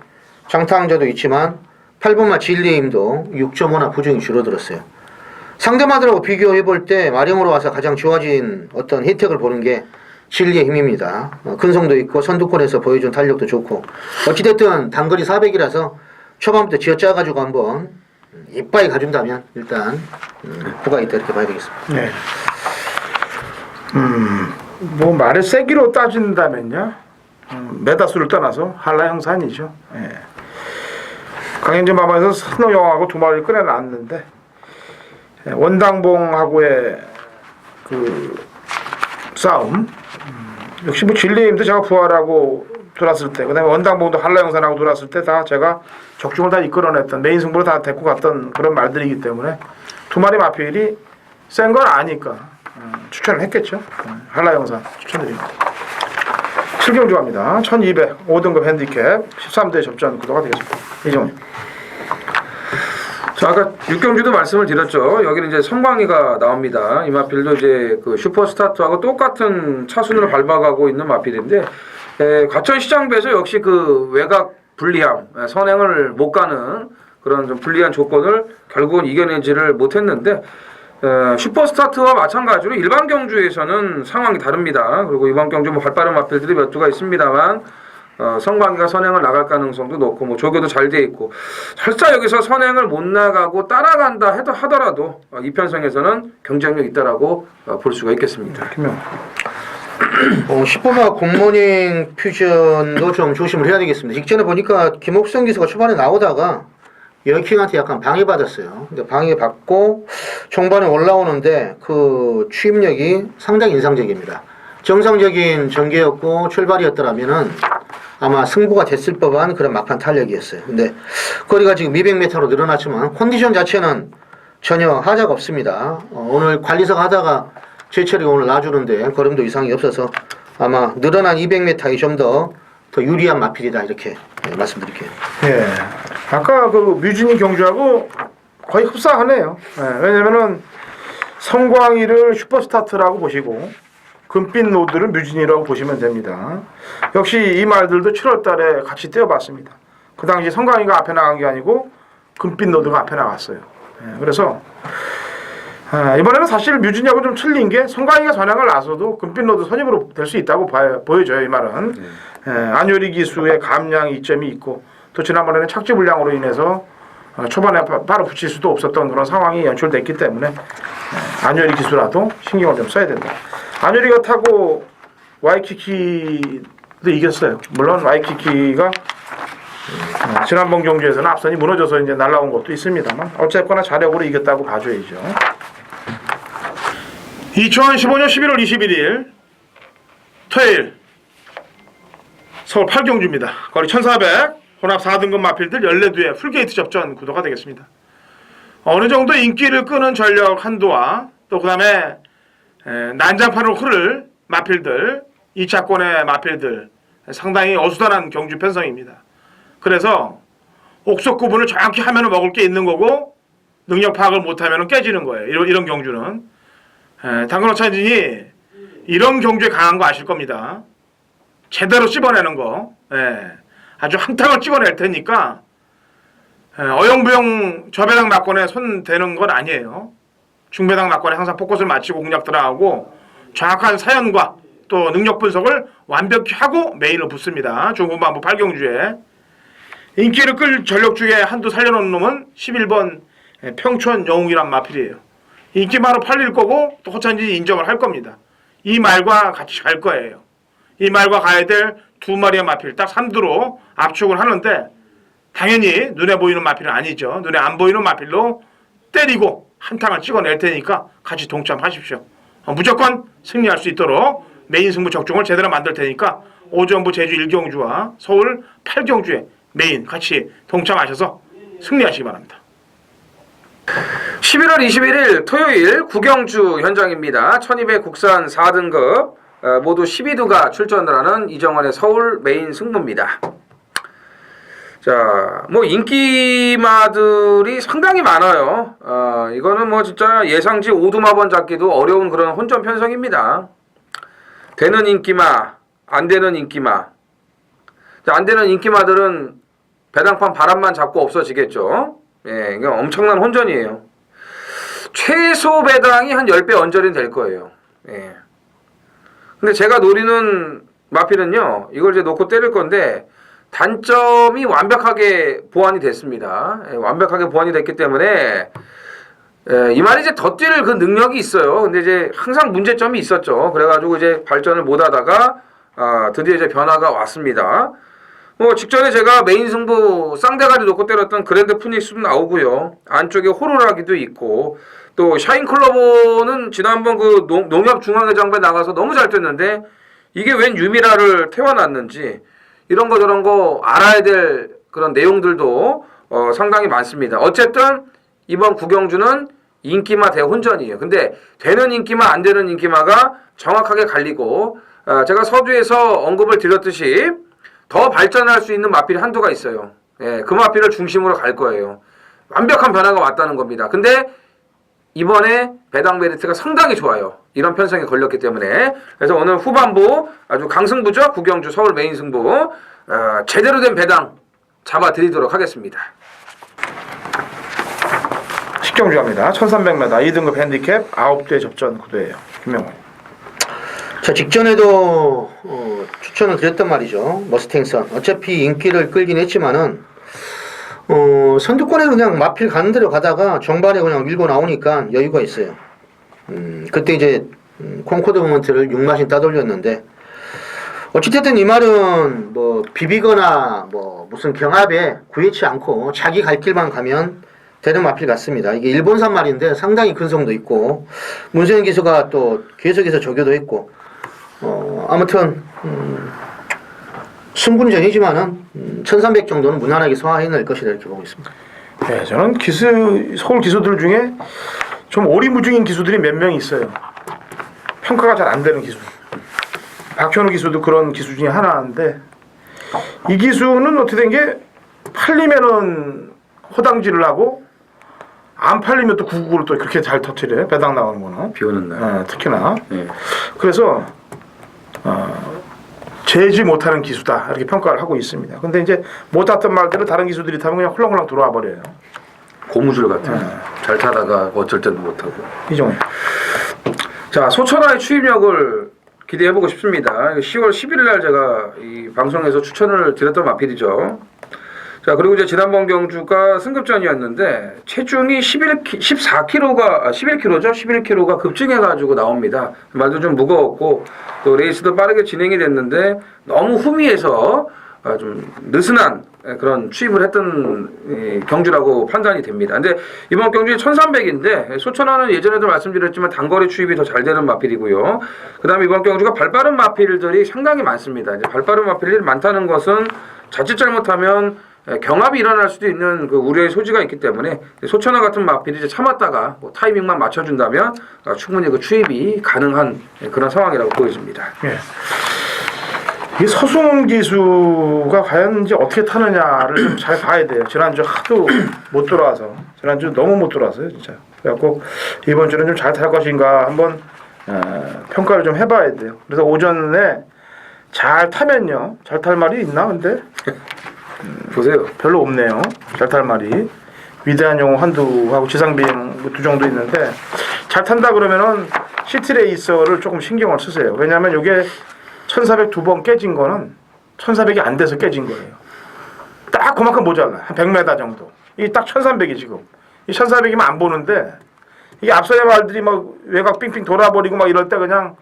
장타왕자도 있지만 8번마 진리임도 6.5나 부중이 줄어들었어요. 상대마들하고 비교해볼 때 마령으로 와서 가장 좋아진 어떤 혜택을 보는 게 진리의 힘입니다. 근성도 있고 선두권에서 보여준 탄력도 좋고 어찌됐든 단거리 400이라서 초반부터 쥐어짜가지고 한번 이빠이 가준다면 일단 후가 있다 이렇게 봐야 되겠습니다. 네. 뭐 말의 세기로 따진다면요. 메다수를 떠나서 한라 형산이죠. 예. 강현진 마마에서 선호영하고 두 마리를 꺼내놨는데 원당봉하고의 그 싸움 역시 뭐 진리임도 제가 부활하고 돌았을 때 그다음에 원당봉도 한라 형산하고 돌았을 때 다 제가 적중을 다 이끌어냈던 메인 승부를 다 데리고 갔던 그런 말들이기 때문에 두 마리 마필이 센 걸 아니까 추천을 했겠죠. 한라 형산 추천드립니다. 7경주 갑니다. 1200 5등급 핸디캡 13대 접전 구도가 되겠습니다. 이정훈. 자, 아까 6경주도 말씀을 드렸죠. 여기는 이제 성광이가 나옵니다. 이 마필도 이제 그 슈퍼스타트하고 똑같은 차순으로 밟아가고 있는 마필인데, 과천 시장배에서 역시 그 외곽 불리함, 선행을 못 가는 그런 좀 불리한 조건을 결국은 이겨내지를 못했는데, 슈퍼스타트와 마찬가지로 일반 경주에서는 상황이 다릅니다. 그리고 이번 경주 뭐 발빠른 마필들이 몇 두가 있습니다만, 성광이가 선행을 나갈 가능성도 높고 뭐 조교도 잘 돼 있고 설사 여기서 선행을 못 나가고 따라간다 하더라도 이편성에서는 경쟁력 있다라고 볼 수가 있겠습니다. 김영. 10번마 굿모닝 퓨전도 좀 조심을 해야 되겠습니다. 직전에 보니까 김옥성 기수가 초반에 나오다가 여킹한테 약간 방해받았어요. 근데 방해받고 종반에 올라오는데 그 추임력이 상당히 인상적입니다. 정상적인 전개였고 출발이었더라면은 아마 승부가 됐을 법한 그런 막판 탄력이었어요. 근데 거리가 지금 200m로 늘어났지만 컨디션 자체는 전혀 하자가 없습니다. 오늘 관리사가 하다가 제철이가 오늘 놔주는데 걸음도 이상이 없어서 아마 늘어난 200m이 좀 더 유리한 마필이다 이렇게 말씀드릴게요. 예. 아까 그 뮤진이 경주하고 거의 흡사하네요. 예. 왜냐면은 성광이를 슈퍼스타트라고 보시고 금빛 노드를 뮤진이라고 보시면 됩니다. 역시 이 말들도 7월 달에 같이 떼어봤습니다. 그 당시 성광이가 앞에 나간 게 아니고 금빛 노드가 앞에 나갔어요. 예. 그래서 이번에는 사실 뮤진이하고 좀 틀린 게 성광이가 선행을 나서도 금빛 노드 선임으로 될 수 있다고 보여져요. 이 말은. 안요리 기수의 감량 이점이 있고 또 지난번에는 착지 불량으로 인해서 초반에 바로 붙일 수도 없었던 그런 상황이 연출됐기 때문에 안요리 기수라도 신경을 좀 써야 된다. 안요리가 타고 와이키키도 이겼어요. 물론 와이키키가 지난번 경주에서는 앞선이 무너져서 이제 날라온 것도 있습니다만 어쨌거나 자력으로 이겼다고 봐줘야죠. 2015년 11월 21일 토요일 서울 8경주입니다. 거리 1400 혼합 4등급 마필들 14두의 풀게이트 접전 구도가 되겠습니다. 어느 정도 인기를 끄는 전력 한도와 또 그 다음에 난장판으로 흐를 마필들 2차권의 마필들 상당히 어수선한 경주 편성입니다. 그래서 옥석 구분을 정확히 하면 먹을 게 있는 거고 능력 파악을 못하면 깨지는 거예요. 이런 경주는 당근호 차진이 이런 경주에 강한 거 아실 겁니다. 제대로 씹어내는 거 아주 한탕을 찍어낼 테니까 어영부영 저배당 낙권에 손 대는 건 아니에요. 중배당 낙권에 항상 포커스를 맞추고 공략 들어가고 정확한 사연과 또 능력 분석을 완벽히 하고 메인을 붙습니다. 중후반부 8경주에 인기를 끌 전력 중에 한두 살려놓은 놈은 11번 평촌 영웅이란 마필이에요. 인기마로 팔릴 거고 또 호찬진이 인정을 할 겁니다. 이 말과 같이 갈 거예요. 이 말과 가야 될 두 마리의 마필 딱 3두로 압축을 하는데 당연히 눈에 보이는 마필은 아니죠. 눈에 안 보이는 마필로 때리고 한탕을 찍어낼 테니까 같이 동참하십시오. 무조건 승리할 수 있도록 메인 승부 적중을 제대로 만들 테니까 오전부 제주 1경주와 서울 8경주에 메인 같이 동참하셔서 승리하시기 바랍니다. 11월 21일 토요일 구경주 현장입니다. 1200 국산 4등급 모두 12두가 출전을 하는 이정환의 서울 메인 승부입니다. 자, 뭐 인기마들이 상당히 많아요. 이거는 뭐 진짜 예상지 오두마번 잡기도 어려운 그런 혼전 편성입니다. 되는 인기마, 안 되는 인기마. 자, 안 되는 인기마들은 배당판 바람만 잡고 없어지겠죠. 예, 이거 엄청난 혼전이에요. 최소 배당이 한 10배 언저리는 될 거예요. 예. 근데 제가 노리는 마필은요, 이걸 이제 놓고 때릴 건데, 단점이 완벽하게 보완이 됐습니다. 예, 완벽하게 보완이 됐기 때문에, 예, 이 말이 이제 더 뛸 그 능력이 있어요. 근데 이제 항상 문제점이 있었죠. 그래가지고 이제 발전을 못 하다가, 드디어 이제 변화가 왔습니다. 뭐 직전에 제가 메인 승부 쌍대가리 놓고 때렸던 그랜드 푸닉스도 나오고요. 안쪽에 호루라기도 있고 또 샤인클로버는 지난번 그 농협 중앙회장부에 나가서 너무 잘 뛰었는데 이게 웬 유미라를 태워놨는지 이런 거 저런 거 알아야 될 그런 내용들도 상당히 많습니다. 어쨌든 이번 구경주는 인기마 대혼전이에요. 근데 되는 인기마 안 되는 인기마가 정확하게 갈리고 제가 서두에서 언급을 드렸듯이 더 발전할 수 있는 마필이 한두가 있어요. 예, 그 마필을 중심으로 갈 거예요. 완벽한 변화가 왔다는 겁니다. 근데 이번에 배당 메리트가 상당히 좋아요. 이런 편성이 걸렸기 때문에. 그래서 오늘 후반부 아주 강승부죠. 구경주 서울 메인 승부 제대로 된 배당 잡아드리도록 하겠습니다. 10경주 갑니다. 1300m 2등급 핸디캡 9대 접전 구도예요. 김명호. 자, 직전에도 추천을 드렸단 말이죠. 머스탱선. 어차피 인기를 끌긴 했지만은 선두권에 그냥 마필 가는 대로 가다가 정반에 그냥 밀고 나오니까 여유가 있어요. 그때 이제 콩코드 모먼트를 6마신 따돌렸는데 어찌됐든 이 말은 뭐 비비거나 뭐 무슨 경합에 구애치 않고 자기 갈 길만 가면 되는 마필 같습니다. 이게 일본산 말인데 상당히 근성도 있고 문세현 기수가 또 계속해서 조교도 했고 아무튼 승분전이지만은 1300 정도는 무난하게 소화해낼 것이다 이렇게 보고 있습니다. 네, 저는 서울 기수들 중에 좀 오리무중인 기수들이 몇 명 있어요. 평가가 잘 안 되는 기수. 박현우 기수도 그런 기수 중에 하나인데 이 기수는 어떻게 된 게 팔리면은 호당질을 하고 안 팔리면 또 999를 또 그렇게 잘 터트려요. 배당 나오는 거는. 비 오는 날. 특히나. 네. 그래서 재지 못하는 기수다 이렇게 평가를 하고 있습니다. 근데 이제 못했던 말들을 다른 기수들이 타면 그냥 홀랑홀랑 들어와 버려요. 고무줄 같은. 잘 타다가 어쩔 때도 못하고. 이종에. 자, 소천하의 추임력을 기대해보고 싶습니다. 10월 11일 날 제가 이 방송에서 추천을 드렸던 마필이죠. 자, 그리고 이제 지난번 경주가 승급전이었는데 체중이 11kg가 11kg가 급증해가지고 나옵니다. 말도 좀 무거웠고 또 레이스도 빠르게 진행이 됐는데 너무 후미해서 좀 느슨한 그런 취입을 했던 경주라고 판단이 됩니다. 근데 이번 경주에 1300인데 소천하는 예전에도 말씀드렸지만 단거리 취입이 더 잘 되는 마필이고요. 그 다음에 이번 경주가 발빠른 마필들이 상당히 많습니다. 이제 발빠른 마필이 많다는 것은 자칫 잘못하면 경합이 일어날 수도 있는 그 우려의 소지가 있기 때문에 소천하 같은 마필이 이제 참았다가 뭐 타이밍만 맞춰준다면 충분히 그 추입이 가능한 그런 상황이라고 보여집니다. 예. 이 서승훈 기수가 과연 이제 어떻게 타느냐를 좀 잘 봐야 돼요. 지난주 하도 못 돌아와서 지난주 너무 못 돌아왔어요, 진짜. 그래갖고 이번 주는 좀 잘 탈 것인가 한번 평가를 좀 해봐야 돼요. 그래서 오전에 잘 타면요, 잘 탈 말이 있나 근데? 보세요. 별로 없네요. 잘 탈 말이. 위대한 영웅 한두하고 지상비행 두 정도 있는데 잘 탄다 그러면은 시티레이서를 조금 신경을 쓰세요. 왜냐하면 이게 1400 두 번 깨진 거는 1400이 안 돼서 깨진 거예요. 딱 그만큼 모자라. 한 100m 정도. 이게 딱 1300이 지금. 이 1400이면 안 보는데 이게 앞서의 말들이 막 외곽 삥삥 돌아버리고 막 이럴 때 그냥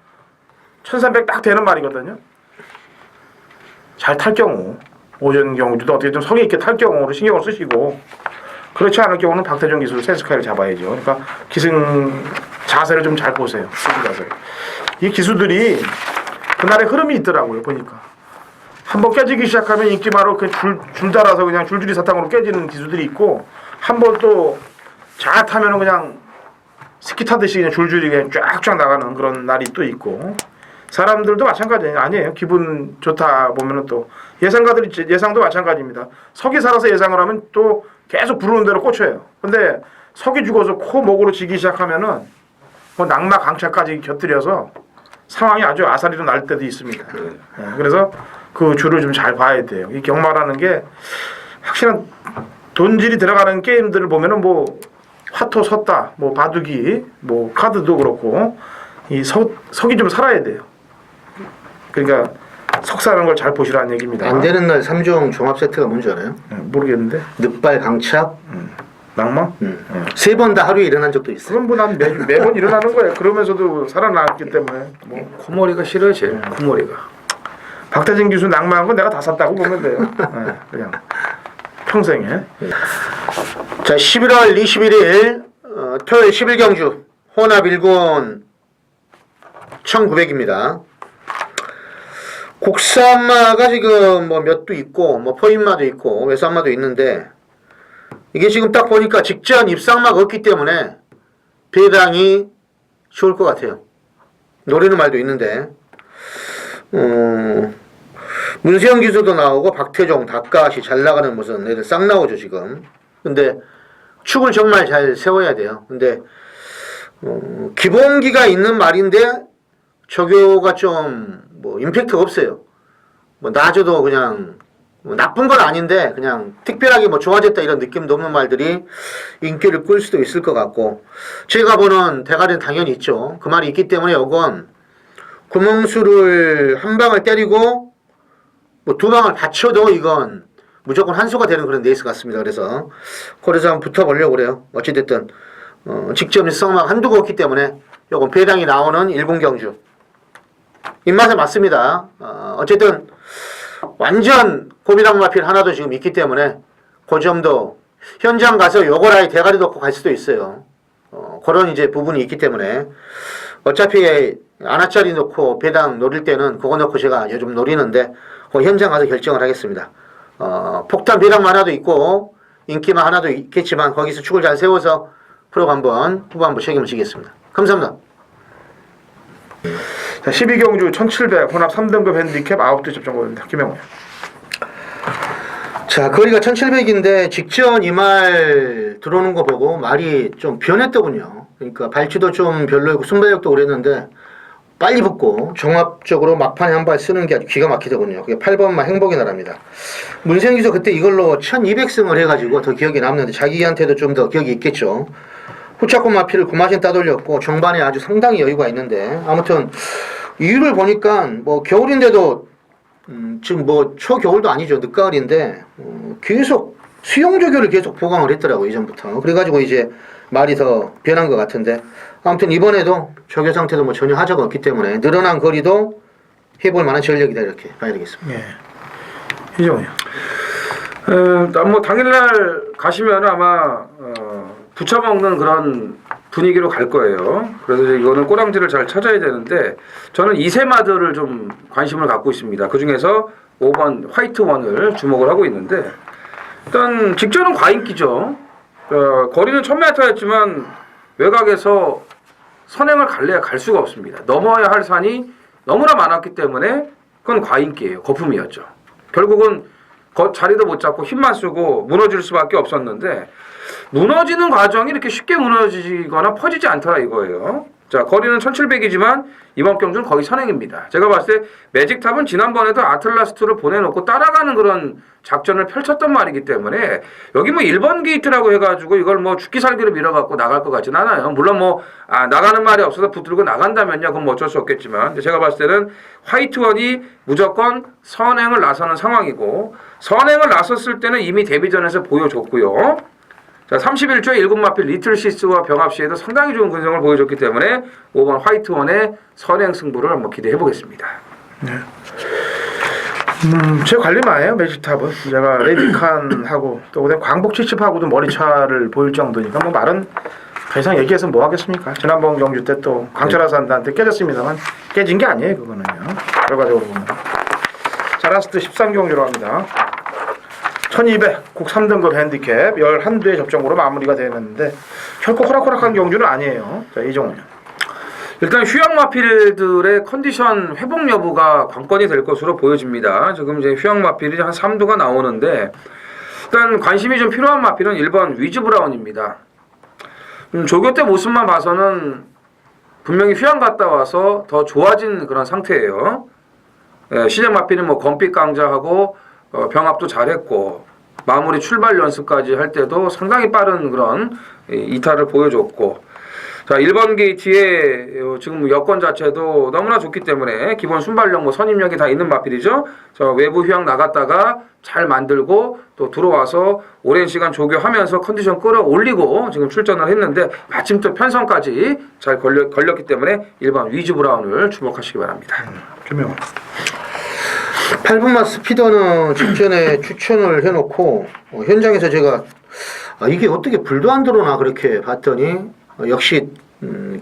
1300 딱 되는 말이거든요. 잘 탈 경우 오전 경우도 어떻게 좀 성의 있게 탈 경우로 신경을 쓰시고 그렇지 않을 경우는 박태종 기술 센스카이를 잡아야죠. 그러니까 기승 자세를 좀 잘 보세요. 자세. 이 기수들이 그날의 흐름이 있더라고요. 보니까 한번 깨지기 시작하면 인기마로 줄 달아서 그냥 줄줄이 사탕으로 깨지는 기수들이 있고, 한번 또 잘 타면은 그냥 스키 타듯이 그냥 줄줄이 그냥 쫙쫙 나가는 그런 날이 또 있고, 사람들도 마찬가지 아니에요. 기분 좋다 보면은 또 예상가들이 예상도 마찬가지입니다. 석이 살아서 예상을 하면 또 계속 부르는 대로 꽂혀요. 근데 석이 죽어서 코 목으로 지기 시작하면은 뭐 낙마 강차까지 곁들여서 상황이 아주 아사리로 날 때도 있습니다. 그래서 그 줄을 좀 잘 봐야 돼요. 이 경마라는 게 확실한 돈질이 들어가는 게임들을 보면은 뭐 화토 섰다, 뭐 바둑이, 뭐 카드도 그렇고 이 석이 좀 살아야 돼요. 그러니까 석사라는 걸 잘 보시라는 얘기입니다. 안 되는 날 3종 종합 세트가 뭔지 알아요? 모르겠는데. 늑발 강착, 낙마? 3번 다 하루에 일어난 적도 있어요. 그건 뭐 난 매번 일어나는 거예요. 그러면서도 살아났기 때문에. 뭐 코머리가 싫어요, 제일. 코머리가. 박태진 교수 낙마한 건 내가 다 샀다고 보면 돼요. 네, 그냥 평생에. 자, 11월 21일 토요일 11경주 혼합 1군 1900입니다. 국산마가 지금 뭐 몇도 있고 뭐 포인마도 있고 외산마도 있는데, 이게 지금 딱 보니까 직전 입상마가 없기 때문에 배당이 좋을 것 같아요. 노리는 말도 있는데 문세영 기수도 나오고 박태종, 닭가시 잘 나가는 무슨 애들 싹 나오죠 지금. 근데 축을 정말 잘 세워야 돼요. 근데 기본기가 있는 말인데 저교가 좀 뭐 임팩트가 없어요. 뭐 낮아도 그냥 뭐 나쁜 건 아닌데 그냥 특별하게 뭐 좋아졌다 이런 느낌도 없는 말들이 인기를 끌 수도 있을 것 같고, 제가 보는 대가리는 당연히 있죠. 그 말이 있기 때문에 이건 구멍수를 한 방을 때리고 뭐 두 방을 받쳐도 이건 무조건 한 수가 되는 그런 레이스 같습니다. 그래서 한번 붙어보려고 그래요. 어찌됐든 직접 입상마가 한두가 없기 때문에 이건 배당이 나오는 1군경주 입맛에 맞습니다. 어쨌든 완전 고비랑마필 하나도 지금 있기 때문에 그 점도 현장 가서 요걸 아예 대가리 놓고 갈 수도 있어요. 그런 이제 부분이 있기 때문에 어차피 아나짜리 놓고 배당 노릴 때는 그거 놓고 제가 요즘 노리는데 그 현장 가서 결정을 하겠습니다. 폭탄 배당만 하나도 있고 인기만 하나도 있겠지만 거기서 축을 잘 세워서 프로 한번 후반부 책임을 지겠습니다. 감사합니다. 자, 12경주 1700 혼합 3등급 핸디캡 9대 접종거리입니다. 김영호. 자, 거리가 1700인데 직전 이 말 들어오는 거 보고 말이 좀 변했더군요. 그러니까 발치도 좀 별로이고 순발력도 그랬는데 빨리 붙고 종합적으로 막판에 한 발 쓰는 게 아주 기가 막히더군요. 그게 8번만 행복의 나라입니다. 문생기서 그때 이걸로 1200승을 해가지고 더 기억에 남는데 자기한테도 좀 더 기억이 있겠죠. 후차권 마피를 9마신 따돌렸고 종반에 아주 상당히 여유가 있는데, 아무튼 이유를 보니까 뭐 겨울인데도 지금 뭐 초겨울도 아니죠. 늦가을인데 계속 수용조교를 계속 보강을 했더라고 이전부터. 그래가지고 이제 말이 더 변한 것 같은데, 아무튼 이번에도 조교 상태도 뭐 전혀 하자가 없기 때문에 늘어난 거리도 해볼 만한 전력이다 이렇게 봐야 되겠습니다. 예. 이정훈이요. 뭐 당일날 가시면 아마 붙여먹는 그런 분위기로 갈 거예요. 그래서 이거는 꼬랑지를 잘 찾아야 되는데, 저는 이세마들을 좀 관심을 갖고 있습니다. 그 중에서 5번 화이트원을 주목을 하고 있는데, 일단 직전은 과인기죠. 거리는 1000m였지만 외곽에서 선행을 갈래야 갈 수가 없습니다. 넘어야 할 산이 너무나 많았기 때문에 그건 과인기예요. 거품이었죠. 결국은 자리도 못 잡고 힘만 쓰고 무너질 수밖에 없었는데, 무너지는 과정이 이렇게 쉽게 무너지거나 퍼지지 않더라 이거예요. 자, 거리는 1700이지만 이번 경주는 거의 선행입니다. 제가 봤을 때 매직탑은 지난번에도 아틀라스2를 보내놓고 따라가는 그런 작전을 펼쳤던 말이기 때문에 여기 뭐 1번 게이트라고 해가지고 이걸 뭐 죽기 살기로 밀어갖고 나갈 것 같진 않아요. 물론 뭐 나가는 말이 없어서 붙들고 나간다면요, 그건 뭐 어쩔 수 없겠지만, 근데 제가 봤을 때는 화이트원이 무조건 선행을 나서는 상황이고, 선행을 나섰을 때는 이미 데뷔전에서 보여줬고요. 자, 31조의 1군마필 리틀시스와 병합시에도 상당히 좋은 근성을 보여줬기 때문에 5번 화이트원의 선행 승부를 한번 기대해 보겠습니다. 네. 제 관리마예요. 매직탑은 제가 레디칸하고 또 그다음 광복 70하고도 머리차를 보일 정도니까 뭐 말은 더 이상 얘기해서 뭐 하겠습니까? 지난번 경주 때 또 강철하산한테 깨졌습니다만 깨진 게 아니에요, 그거는요. 결과적으로 보면. 자, 라스트 13경주로 합니다. 1200 국 3등급 핸디캡 11대의 접종으로 마무리가 되었는데 결코 호락호락한 경주는 아니에요. 자, 이종훈. 일단 휴양마필들의 컨디션 회복 여부가 관건이 될 것으로 보여집니다. 지금 이제 휴양마필이 한 3두가 나오는데 일단 관심이 좀 필요한 마필은 1번 위즈브라운입니다. 조교 때 모습만 봐서는 분명히 휴양 갔다 와서 더 좋아진 그런 상태예요. 시작 마필은 뭐 검빛 강자하고 병합도 잘했고 마무리 출발 연습까지 할 때도 상당히 빠른 그런 이탈을 보여줬고, 자 1번 게이트의 지금 여건 자체도 너무나 좋기 때문에 기본 순발력 뭐 선임력이 다 있는 마필이죠. 자 외부 휴양 나갔다가 잘 만들고 또 들어와서 오랜 시간 조교하면서 컨디션 끌어올리고 지금 출전을 했는데 마침 또 편성까지 잘 걸렸기 때문에 1번 위즈 브라운을 주목하시기 바랍니다. 김명훈. 8분마 스피더는 직전에 추천을 해놓고 현장에서 제가 이게 어떻게 불도 안 들어오나 그렇게 봤더니 역시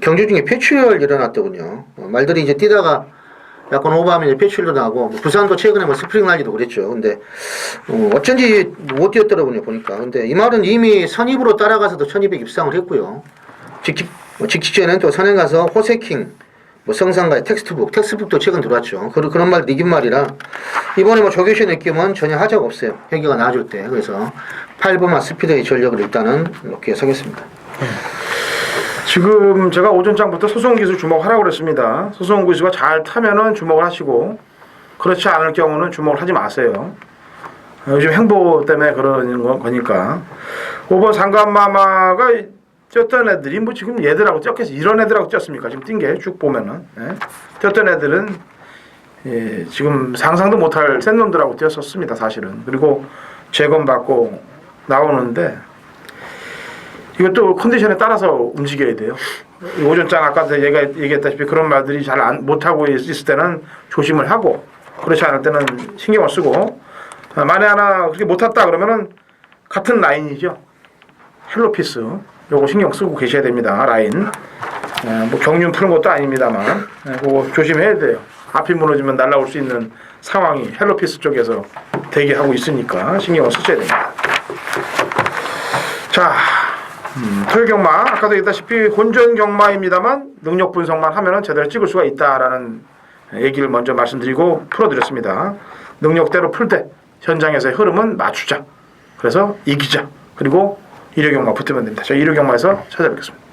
경주 중에 폐출혈 일어났더군요. 말들이 이제 뛰다가 약간 오버하면 이제 폐출도 나고 부산도 최근에 뭐 스프링 날리도 그랬죠. 근데 어쩐지 못 뛰었더라고요 보니까. 근데 이 말은 이미 선입으로 따라가서도 1200 입상을 했고요. 직전에는 또 선행 가서 호세킹 뭐 성상가의 텍스트북도 최근 들어왔죠. 그런 말 이긴 말이라 이번에 뭐 조교시 느낌은 전혀 하자가 없어요. 혜기가 나아질 때. 그래서 8번마 스피드의 전력을 일단은 이렇게 서겠습니다. 지금 제가 오전장부터 소송 기술 주목하라고 그랬습니다. 소송 기수가 잘 타면은 주목을 하시고 그렇지 않을 경우는 주목을 하지 마세요. 요즘 행보 때문에 그러는 거니까. 5번 상감마마가 뛰었던 애들이 뭐 지금 얘들하고 뛰었겠어. 이런 애들하고 뛰었습니까? 지금 뛴 게 쭉 보면은. 뛰었던 애들은 지금 상상도 못할 센 놈들하고 뛰었었습니다. 사실은. 그리고 재검받고 나오는데 이것도 컨디션에 따라서 움직여야 돼요. 오전장 아까 얘기했다시피 그런 말들이 잘 못하고 있을 때는 조심을 하고 그렇지 않을 때는 신경을 쓰고 만에 하나 그렇게 못 탔다 그러면은 같은 라인이죠. 헬로피스 요거 신경 쓰고 계셔야 됩니다. 라인. 뭐 경륜 푸는 것도 아닙니다만 그거 조심해야 돼요. 앞이 무너지면 날아올 수 있는 상황이 헬로피스 쪽에서 대기하고 있으니까 신경을 쓰셔야 됩니다. 자, 토요일 경마 아까도 얘기했다시피 혼전 경마입니다만 능력 분석만 하면은 제대로 찍을 수가 있다라는 얘기를 먼저 말씀드리고 풀어드렸습니다. 능력대로 풀 때 현장에서의 흐름은 맞추자. 그래서 이기자. 그리고 일요 경마 붙으면 됩니다. 저 일요 경마에서 찾아뵙겠습니다.